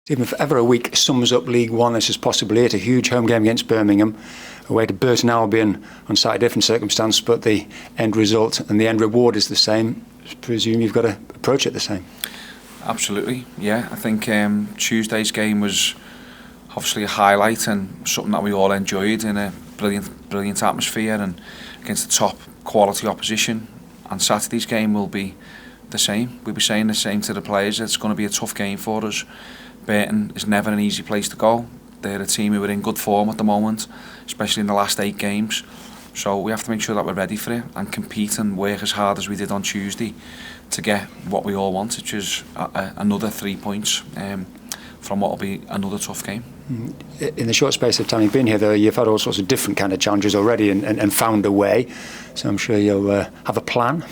Even if ever a week sums up League One, this is possibly it. A huge home game against Birmingham, away to Burton Albion on slightly different circumstance, but the end result and the end reward is the same. I presume you've got to approach it the same. Absolutely, yeah. I think Tuesday's game was obviously a highlight and something that we all enjoyed in a brilliant atmosphere and against the top quality opposition. And Saturday's game will be the same. We'll be saying the same to the players. It's going to be a tough game for us. Burton is never an easy place to go. They're a team who are in good form at the moment, especially in the last 8 games. So we have to make sure that we're ready for it and compete and work as hard as we did on Tuesday to get what we all want, which is another 3 points from what will be another tough game. In the short space of time you've been here, though, you've had all sorts of different kind of challenges already and found a way. So I'm sure you'll have a plan.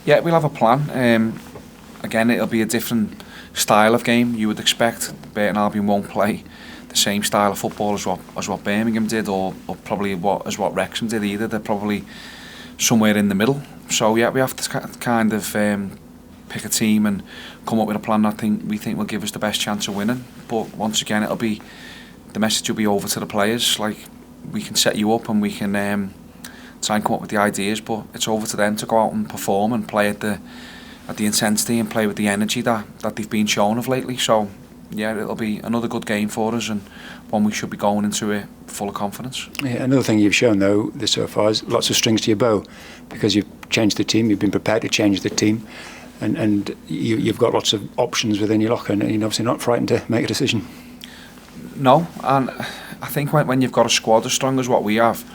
Yeah, we'll have a plan. Again, it'll be a different style of game. You would expect Burton Albion won't play the same style of football as what Birmingham did, or probably what Wrexham did either. They're probably somewhere in the middle. So yeah, we have to kind of pick a team and come up with a plan that we think will give us the best chance of winning. But once again, the message will be over to the players. Like, we can set you up and we can try and come up with the ideas, but it's over to them to go out and perform and play at the intensity and play with the energy that they've been shown of lately. So yeah, it'll be another good game for us and one we should be going into it full of confidence. Yeah, another thing you've shown though this so far is lots of strings to your bow, because you've changed the team, you've been prepared to change the team, and you've got lots of options within your locker, and you're obviously not frightened to make a decision. No, and I think when you've got a squad as strong as what we have,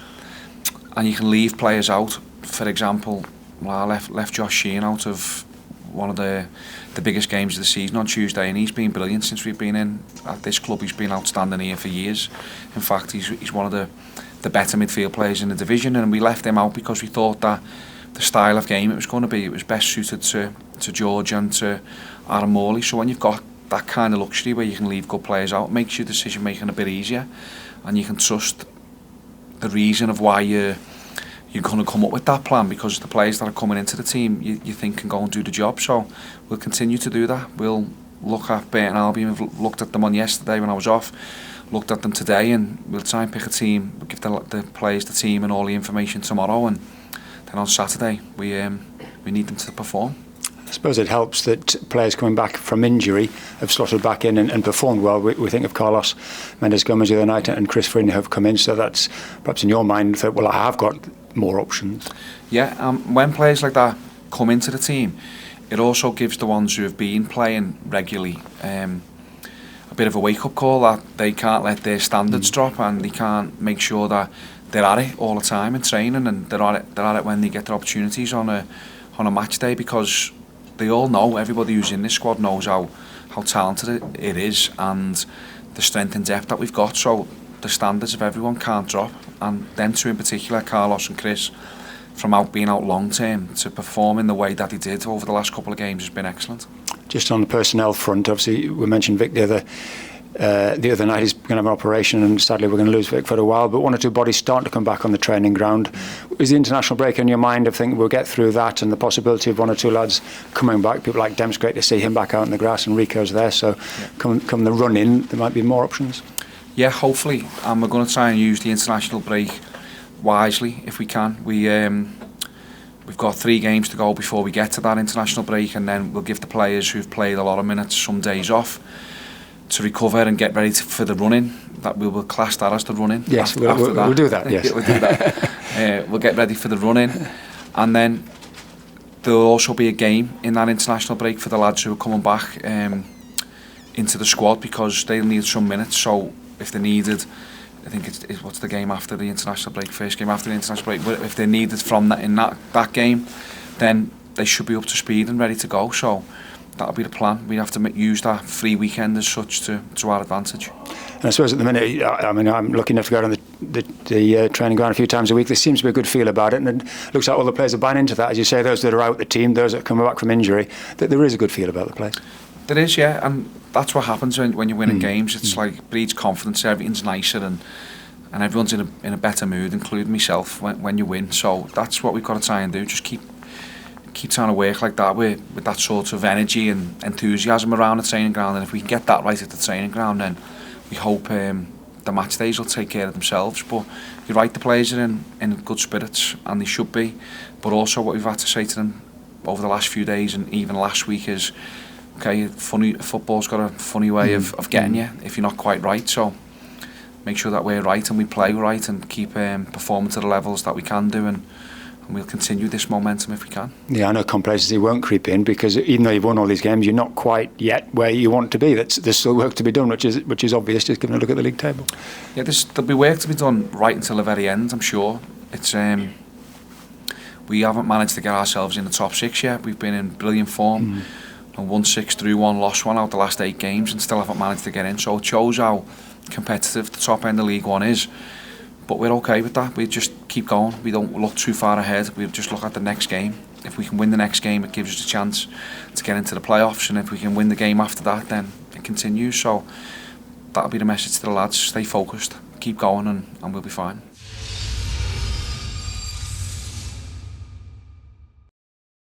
and you can leave players out, for example, I left Josh Sheehan out of one of the biggest games of the season on Tuesday, and he's been brilliant since we've been in at this club. He's been outstanding here for years. In fact, he's one of the better midfield players in the division, and we left him out because we thought that the style of game it was going to be, it was best suited to George and to Aaron Morley. So when you've got that kind of luxury where you can leave good players out, it makes your decision making a bit easier, and you can trust the reason of why you're going to come up with that plan, because the players that are coming into the team you think can go and do the job. So we'll continue to do that. We'll look at Burton Albion. We've looked at them on yesterday when I was off, looked at them today, and we'll try and pick a team. We'll give the players the team and all the information tomorrow, and then on Saturday we need them to perform. I suppose it helps that players coming back from injury have slotted back in and performed well. We think of Carlos Mendes-Gomez the other night and Chris Freen have come in, so that's perhaps in your mind that, well, I have got more options. Yeah, when players like that come into the team, it also gives the ones who have been playing regularly a bit of a wake-up call that they can't let their standards drop, and they can't make sure that they're at it all the time in training, and they're at it when they get their opportunities on a match day, because they all know, everybody who's in this squad knows how talented it is and the strength and depth that we've got. So the standards of everyone can't drop, and them two in particular, Carlos and Chris, from being out long term to perform in the way that he did over the last couple of games has been excellent. Just on the personnel front, obviously we mentioned Vic the other night. He's going to have an operation, and sadly we're going to lose Vic for a while, but one or two bodies starting to come back on the training ground. Is the international break in your mind of thinking we'll get through that, and the possibility of one or two lads coming back? People like Demp's great to see him back out in the grass, and Rico's there, so yeah. Come the run in, there might be more options. Yeah, hopefully, and we're going to try and use the international break wisely if we can. We've got 3 games to go before we get to that international break, and then we'll give the players who've played a lot of minutes some days off to recover and get ready for the run-in. That we will class that as the run-in. Yes, we'll do that. Yes, we'll do that. We'll get ready for the run-in, and then there'll also be a game in that international break for the lads who are coming back into the squad, because they'll need some minutes. So if they're needed, I think it's what's the game after the international break? First game after the international break. But if they're needed from that in that game, then they should be up to speed and ready to go. So that'll be the plan. We have to use that free weekend as such to our advantage. And I suppose at the minute, I mean, I'm lucky enough to go on the training ground a few times a week. There seems to be a good feel about it, and it looks like all the players are buying into that. As you say, those that are out the team, those that are coming back from injury, that there is a good feel about the place. There is, yeah, and that's what happens when you're winning games. It's like breeds confidence. Everything's nicer, and everyone's in a better mood, including myself, when you win. So that's what we've got to try and do. Just keep keep trying to work like that with that sort of energy and enthusiasm around the training ground, and if we can get that right at the training ground, then we hope the match days will take care of themselves. But you're right, the players are in good spirits, and they should be. But also what we've had to say to them over the last few days and even last week is, okay, football's got a funny way of getting you if you're not quite right, so make sure that we're right and we play right and keep performing to the levels that we can do, and we'll continue this momentum if we can. Yeah, I know complacency won't creep in, because even though you've won all these games, you're not quite yet where you want to be. There's still work to be done, which is obvious just given a look at the league table. Yeah, there'll be work to be done right until the very end, I'm sure. It's we haven't managed to get ourselves in the top 6 yet. We've been in brilliant form. And won 6, drew 1, lost 1 out the last 8 games, and still haven't managed to get in. So it shows how competitive the top end of League One is. But we're okay with that. We just keep going. We don't look too far ahead. We just look at the next game. If we can win the next game, it gives us a chance to get into the playoffs. And if we can win the game after that, then it continues. So that'll be the message to the lads. Stay focused, keep going, and we'll be fine.